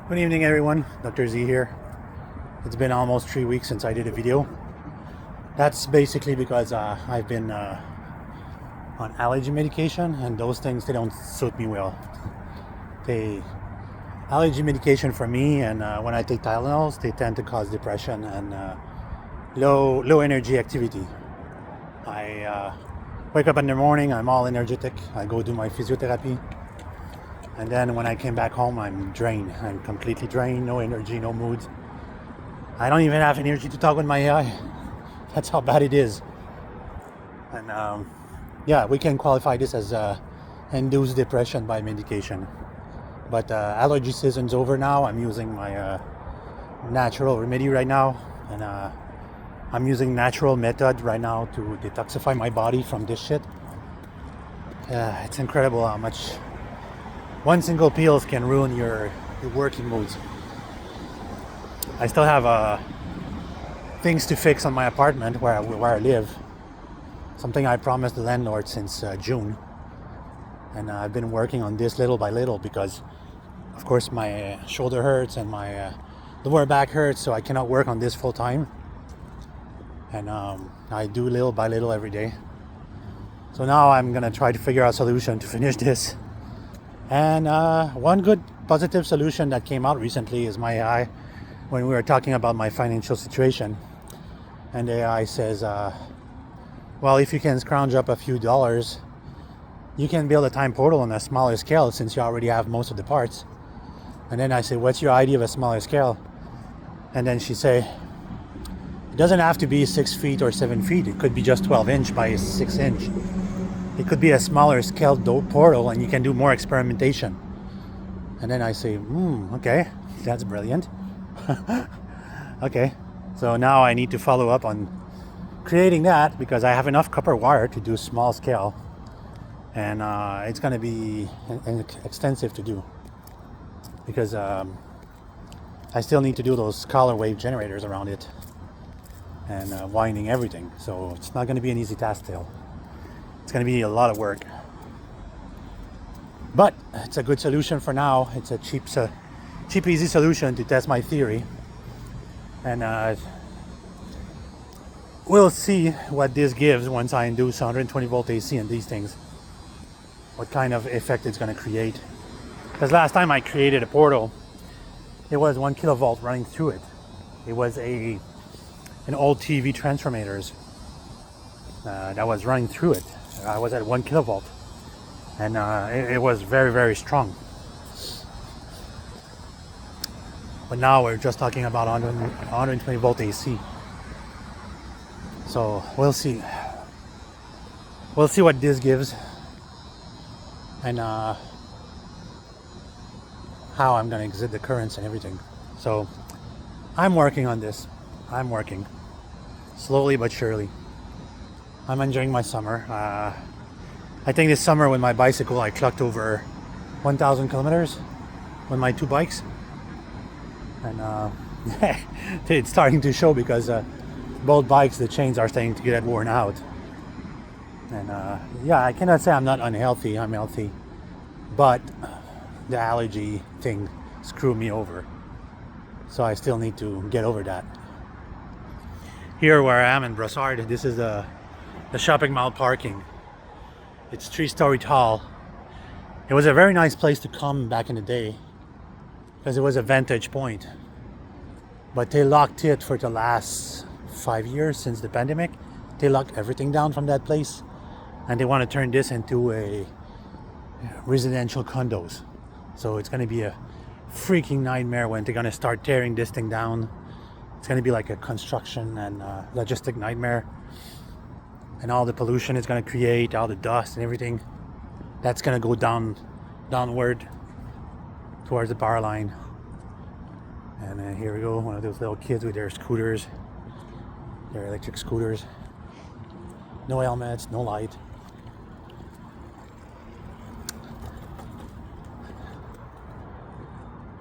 Good evening, everyone. Dr. Z here. It's been almost 3 weeks since I did a video. That's basically because I've been on allergy medication, and those things, they don't suit me well. They allergy medication for me, and when I take Tylenols, they tend to cause depression and low energy activity. I wake up in the morning, I'm all energetic. I go do my physiotherapy. And then when I came back home, I'm drained. I'm completely drained, no energy, no mood. I don't even have energy to talk with my AI. That's how bad it is. And yeah, we can qualify this as induced depression by medication. But allergy season's over now. I'm using my natural remedy right now. And I'm using natural method right now to detoxify my body from this shit. It's incredible how much one single pills can ruin your working moods. I still have things to fix on my apartment where I live. Something I promised the landlord since June. And I've been working on this little by little because, of course, my shoulder hurts and my lower back hurts, so I cannot work on this full time. And I do little by little every day. So now I'm gonna try to figure out a solution to finish this. And one good positive solution that came out recently is my AI, when we were talking about my financial situation. And the AI says, well, if you can scrounge up a few dollars, you can build a time portal on a smaller scale since you already have most of the parts. And then I say, what's your idea of a smaller scale? And then she say, it doesn't have to be 6 feet or 7 feet. It could be just 12 inch by 6 inch. It could be a smaller scale portal and you can do more experimentation. And then I say, okay, that's brilliant. Okay, so now I need to follow up on creating that because I have enough copper wire to do small scale. And it's going to be extensive to do because I still need to do those color wave generators around it and winding everything. So it's not going to be an easy task still. It's going to be a lot of work, but it's a good solution for now. It's a cheap, easy solution to test my theory, and we'll see what this gives once I induce 120 volt AC in these things. What kind of effect it's going to create? Because last time I created a portal, it was 1 kilovolt running through it. It was an old TV transformators that was running through it. I was at 1 kilovolt, and it was very, very strong. But now we're just talking about 120 volt AC. So we'll see. We'll see what this gives, and how I'm gonna exit the currents and everything. So I'm working on this. I'm working slowly but surely. I'm enjoying my summer. I think this summer with my bicycle I clocked over 1,000 kilometers with my 2 bikes. And it's starting to show because both bikes, the chains are starting to get worn out. And yeah, I cannot say I'm not unhealthy. I'm healthy. But the allergy thing screwed me over. So I still need to get over that. Here where I am in Brossard, this is the shopping mall parking. It's 3-story tall. It was a very nice place to come back in the day because it was a vantage point. But they locked it for the last 5 years since the pandemic. They locked everything down from that place, and they want to turn this into a residential condos. So it's going to be a freaking nightmare when they're going to start tearing this thing down. It's going to be like a construction and logistic nightmare. And all the pollution it's going to create, all the dust and everything, that's going to go downward towards the power line. And here we go, one of those little kids with their scooters, their electric scooters. No helmets, no light.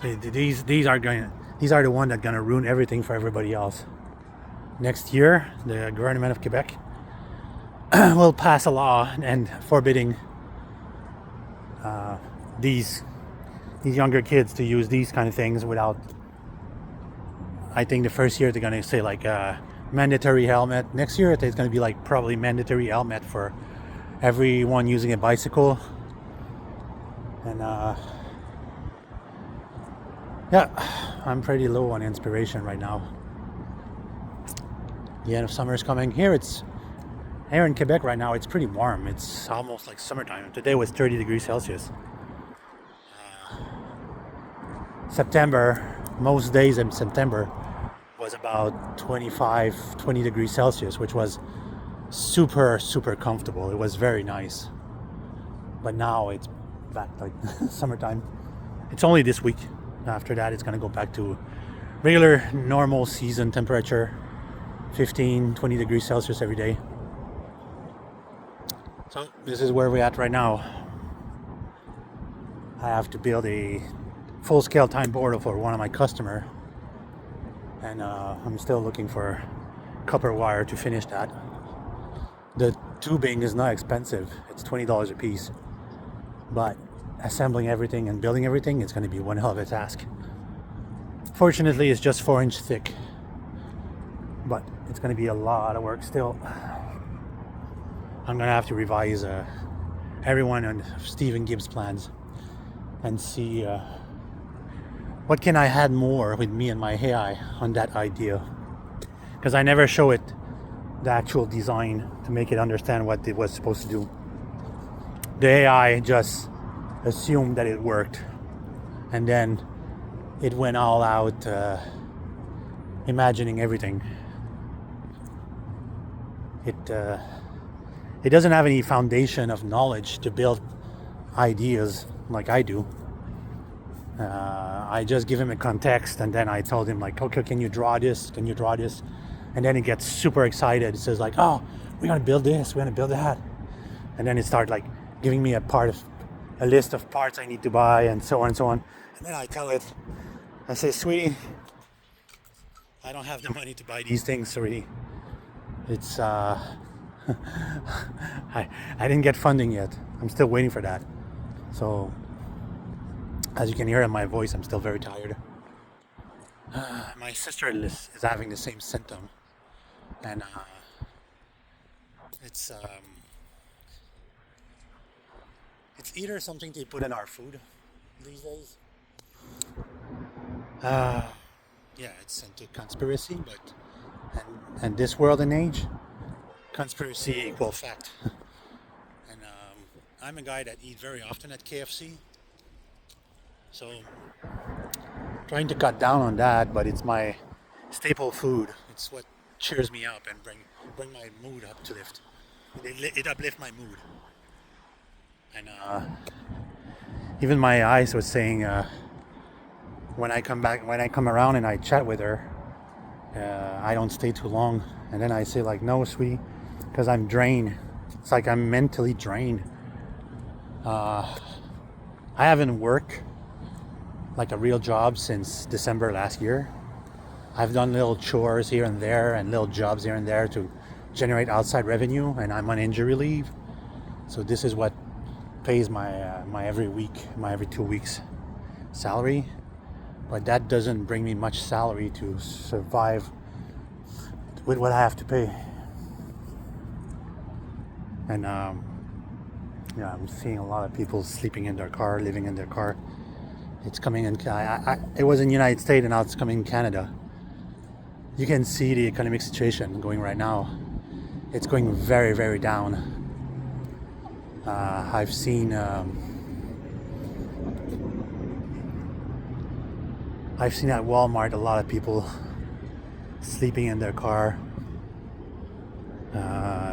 These are the ones that are going to ruin everything for everybody else. Next year, the government of Quebec will pass a law and forbidding these these younger kids to use these kind of things without. I think the first year they're gonna say like mandatory helmet. Next year it's gonna be like probably mandatory helmet for everyone using a bicycle. And yeah, I'm pretty low on inspiration right now. The end of summer is coming. Here in Quebec right now, it's pretty warm. It's almost like summertime. Today was 30 degrees Celsius. September, most days in September was about 20 degrees Celsius, which was super comfortable. It was very nice. But now it's back like summertime. It's only this week. After that, it's gonna go back to regular normal season temperature, 15-20 degrees Celsius every day. So this is where we're at right now. I have to build a full-scale time portal for one of my customer, and I'm still looking for copper wire to finish that. The tubing is not expensive. It's $20 a piece, but assembling everything and building everything, it's going to be one hell of a task. Fortunately, it's just 4-inch thick, but it's going to be a lot of work still. I'm going to have to revise everyone on Stephen Gibbs' plans and see what can I add more with me and my AI on that idea, because I never show it the actual design to make it understand what it was supposed to do. The AI just assumed that it worked, and then it went all out imagining everything. It doesn't have any foundation of knowledge to build ideas like I do. I just give him a context, and then I told him like, okay, can you draw this? Can you draw this? And then he gets super excited. It says like, oh, we're gonna build this, we're gonna build that. And then it started like giving me a list of parts I need to buy, and so on and so on. And then I tell it, I say, sweetie, I don't have the money to buy these things, sweetie. It's I didn't get funding yet. I'm still waiting for that. So as you can hear in my voice, I'm still very tired. My sister is having the same symptom, and it's either something they put in our food these days. Yeah, it's into conspiracy, but and this world and age, conspiracy equal fact. And I'm a guy that eats very often at KFC, so trying to cut down on that, but it's my staple food. It's what cheers me up and bring my mood up to lift. It uplift my mood. And even my eyes was saying when I come around and I chat with her, I don't stay too long. And then I say like, no, sweetie, because I'm drained. It's like I'm mentally drained. I haven't worked like a real job since December last year. I've done little chores here and there and little jobs here and there to generate outside revenue, and I'm on injury leave. So this is what pays my every week, my every 2 weeks salary. But that doesn't bring me much salary to survive with what I have to pay. And yeah, I'm seeing a lot of people sleeping in their car, living in their car. It's coming in. It was in the United States, and now it's coming in Canada. You can see the economic situation going right now. It's going very, very down. I've seen at Walmart a lot of people sleeping in their car,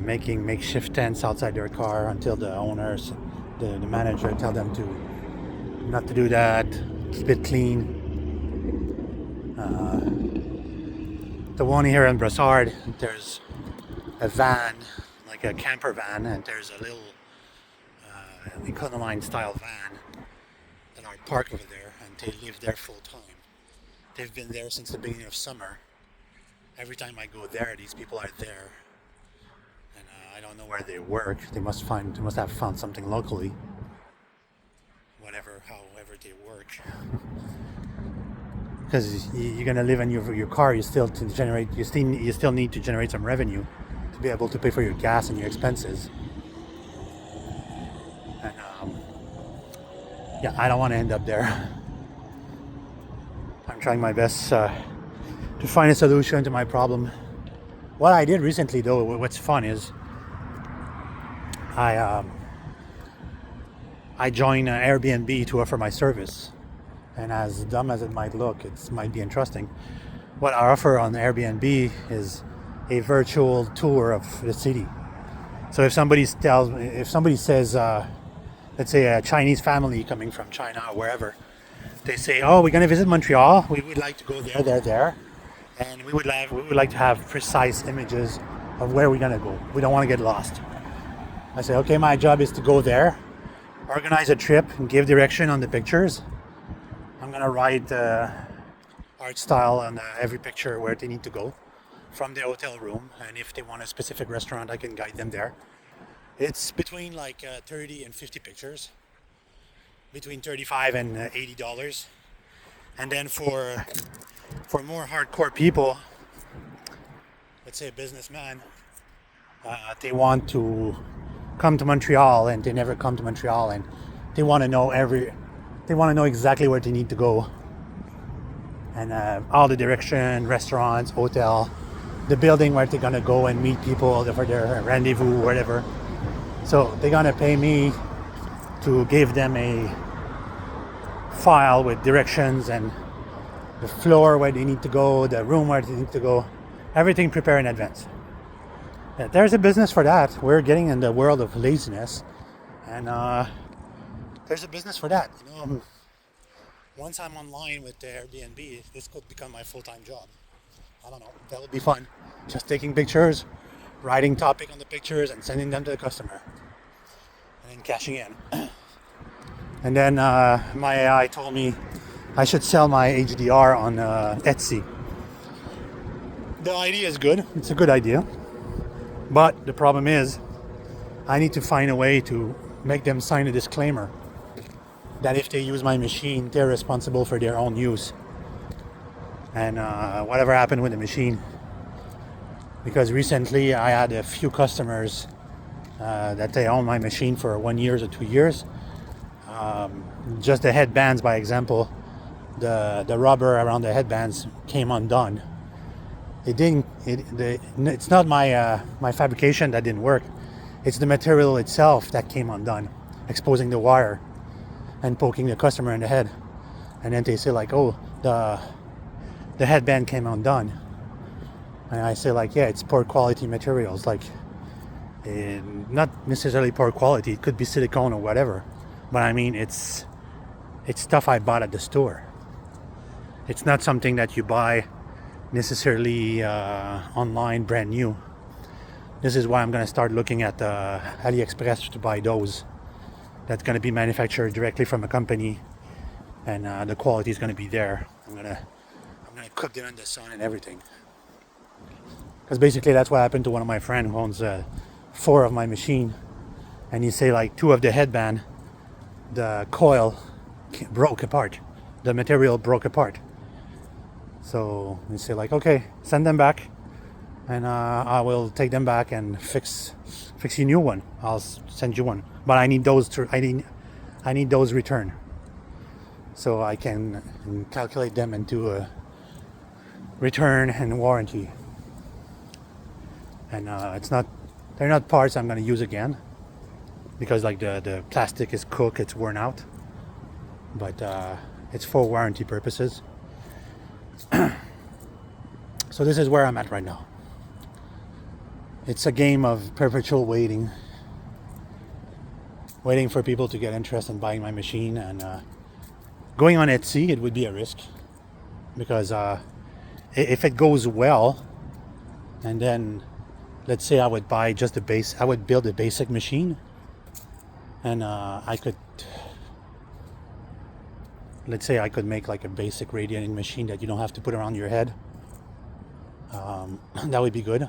making makeshift tents outside their car until the owners, the manager, tell them to not to do that, keep it clean. The one here in Brassard, there's a van, like a camper van, and there's a little Econoline style van that are parked over there, and they live there full time. They've been there since the beginning of summer. Every time I go there, these people are there, and I don't know where they work. They must have found something locally. However they work. Because you're gonna live in your car, you still need to generate some revenue to be able to pay for your gas and your expenses. And yeah, I don't want to end up there. I'm trying my best to find a solution to my problem. What I did recently, though, what's fun is I joined Airbnb to offer my service. And as dumb as it might look, it might be interesting. What I offer on Airbnb is a virtual tour of the city. So if somebody says, let's say a Chinese family coming from China or wherever, they say, "Oh, we're going to visit Montreal. We would like to go there, and we would like to have precise images of where we're going to go. We don't want to get lost." I say, "Okay, my job is to go there, organize a trip, and give direction on the pictures. I'm going to write art style on every picture where they need to go from the hotel room, and if they want a specific restaurant, I can guide them there." It's between like 30 and 50 pictures, between $35 and $80. And then for more hardcore people, let's say a businessman, they want to come to Montreal and they never come to Montreal, and they want to know exactly where they need to go, and all the direction, restaurants, hotel, the building where they're gonna go and meet people for their rendezvous, whatever. So they're gonna pay me to give them a file with directions and the floor where they need to go, the room where they need to go, everything prepared in advance. Yeah, there's a business for that. We're getting in the world of laziness, and there's a business for that. Once I'm online with the Airbnb, this could become my full-time job. I don't know. That would be fun. Just taking pictures, writing topic on the pictures, and sending them to the customer, and then cashing in. And then my AI told me I should sell my HDR on Etsy. The idea is good. It's a good idea. But the problem is, I need to find a way to make them sign a disclaimer that if they use my machine, they're responsible for their own use. And whatever happened with the machine. Because recently I had a few customers that they own my machine for 1 year or 2 years. Just the headbands, by example, the rubber around the headbands came undone. It's not my fabrication that didn't work. It's the material itself that came undone, exposing the wire and poking the customer in the head. And then they say like, "Oh, the headband came undone." And I say like, "Yeah, it's poor quality materials. Like, not necessarily poor quality. It could be silicone or whatever. But I mean, it's stuff I bought at the store. It's not something that you buy necessarily online brand new." This is why I'm going to start looking at AliExpress to buy those. That's going to be manufactured directly from a company, and the quality is going to be there. I'm gonna cook them in the sun and everything. Because basically that's what happened to one of my friends who owns 4 of my machine, and he say like 2 of the headband, the coil broke apart, the material broke apart. So we say like, "Okay, send them back, and I will take them back and fix you a new one. I'll send you one, but I need those I need those return, so I can calculate them into a return and warranty." And they're not parts I'm going to use again, because like the plastic is cooked, it's worn out, but it's for warranty purposes. So this is where I'm at right now. It's a game of perpetual waiting for people to get interest in buying my machine, and going on Etsy, it would be a risk, because if it goes well, and then let's say I would buy just I would build a basic machine, and let's say I could make like a basic radiating machine that you don't have to put around your head. That would be good.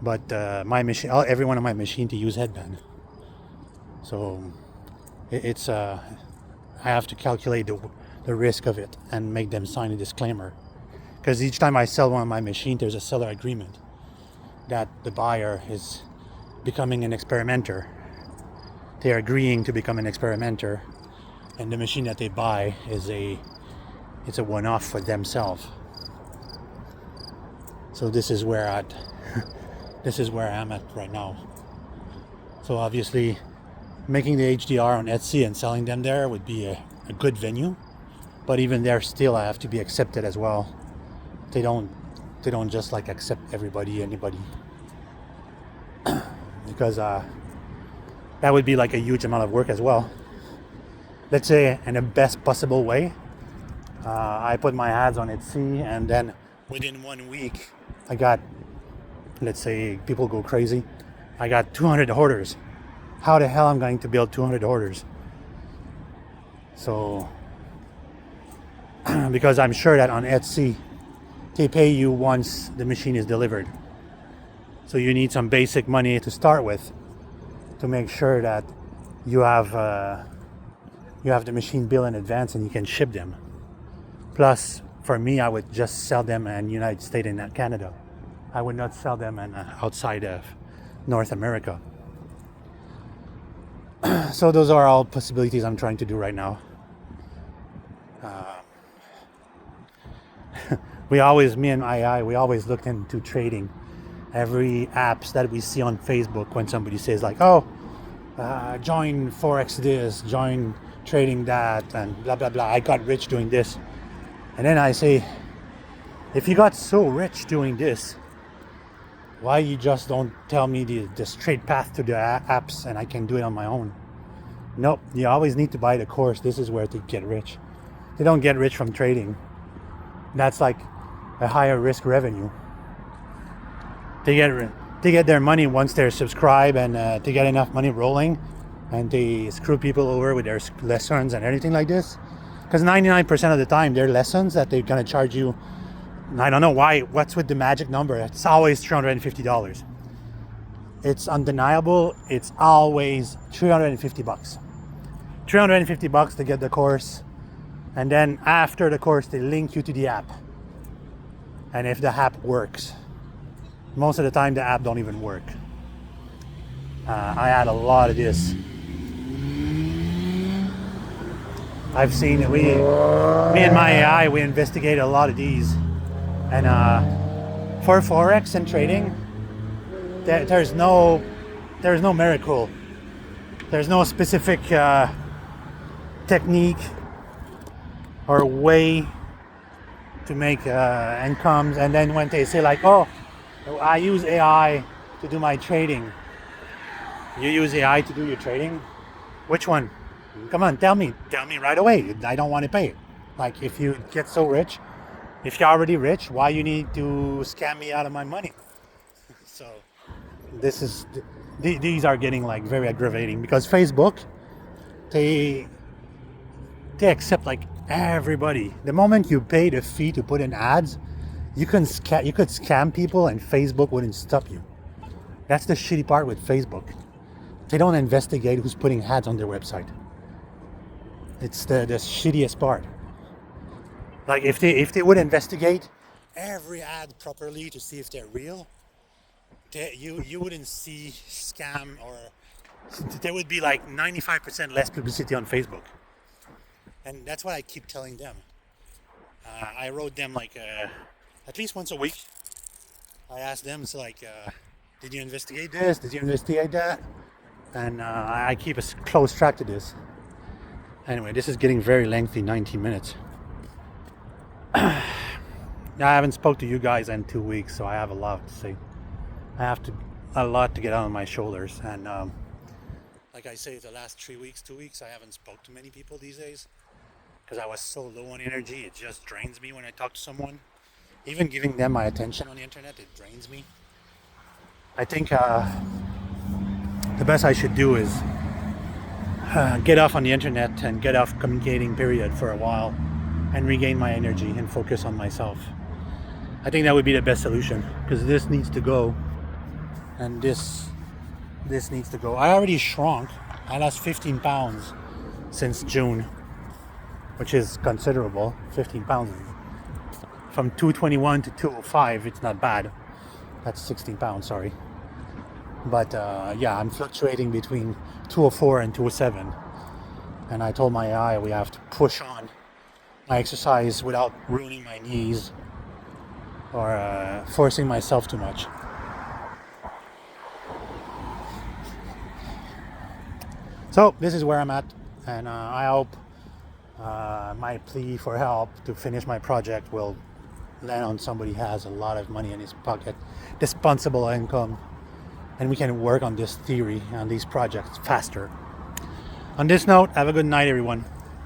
But my machine, every one of my machine to use headband. So it's I have to calculate the risk of it and make them sign a disclaimer. Because each time I sell one of my machines, there's a seller agreement that the buyer is becoming an experimenter. They're agreeing to become an experimenter, and the machine that they buy is it's a one-off for themselves. So this is where I'm at right now. So obviously, making the HDR on Etsy and selling them there would be a good venue, but even there, still I have to be accepted as well. They don't just like accept anybody, because that would be like a huge amount of work as well. Let's say in the best possible way, I put my ads on Etsy, and then within 1 week I got, let's say people go crazy, I got 200 orders. How the hell I'm going to build 200 orders? So because I'm sure that on Etsy they pay you once the machine is delivered. So you need some basic money to start with to make sure that you have the machine built in advance and you can ship them. Plus, for me, I would just sell them in the United States and Canada. I would not sell them outside of North America. So those are all possibilities I'm trying to do right now. Me and AI, we always looked into trading. Every apps that we see on Facebook, when somebody says like, join Forex this, join trading that, and blah, blah, blah. I got rich doing this. And then I say, if you got so rich doing this, why you just don't tell me the straight path to the apps and I can do it on my own? Nope, you always need to buy the course. This is where they get rich. They don't get rich from trading. That's like a higher risk revenue. They get their money once they're subscribed and they get enough money rolling, and they screw people over with their lessons and everything like this. Because 99% of the time, they're lessons that they're gonna charge you. I don't know why. What's with the magic number? It's always $350. It's undeniable. It's always $350. $350 to get the course, and then after the course, they link you to the app. And if the app works, most of the time the app don't even work. I had a lot of this. I've seen me and my AI, we investigate a lot of these, and for Forex and trading, there's no miracle. There's no specific technique or way to make incomes. And then when they say like, I use AI to do my trading. You use AI to do your trading? Which one? Come on, tell me right away. I don't want to pay. Like, if you get so rich, if you're already rich, why you need to scam me out of my money? So these are getting like very aggravating, because Facebook, they accept like everybody. The moment you pay the fee to put in ads, you could scam people and Facebook wouldn't stop you. That's the shitty part with Facebook. They don't investigate who's putting ads on their website. It's the shittiest part. Like, if they would investigate every ad properly to see if they're real, you wouldn't see scam, or there would be like 95% less publicity on Facebook. And that's what I keep telling them. I wrote them like at least once a week. I asked them, so like, did you investigate this? Did you investigate that? And I keep a close track to this. Anyway, this is getting very lengthy, 19 minutes. I haven't spoke to you guys in 2 weeks, so I have a lot to say. I have a lot to get out of my shoulders. And like I say, the last 2 weeks, I haven't spoke to many people these days, because I was so low on energy. It just drains me when I talk to someone. Even giving them my attention on the internet, it drains me. I think the best I should do is get off on the internet and get off communicating, period, for a while, and regain my energy and focus on myself. I think that would be the best solution, because this needs to go, and this needs to go. I already shrunk. I lost 15 pounds since June. which is considerable. 15 pounds. From 221 to 205, it's not bad. That's 16 pounds, sorry. But yeah, I'm fluctuating between 204 and 207. And I told my AI we have to push on my exercise without ruining my knees or forcing myself too much. So this is where I'm at, and I hope my plea for help to finish my project will land on somebody who has a lot of money in his pocket, dispensable income, and we can work on this theory and these projects faster. On this note, have a good night, everyone.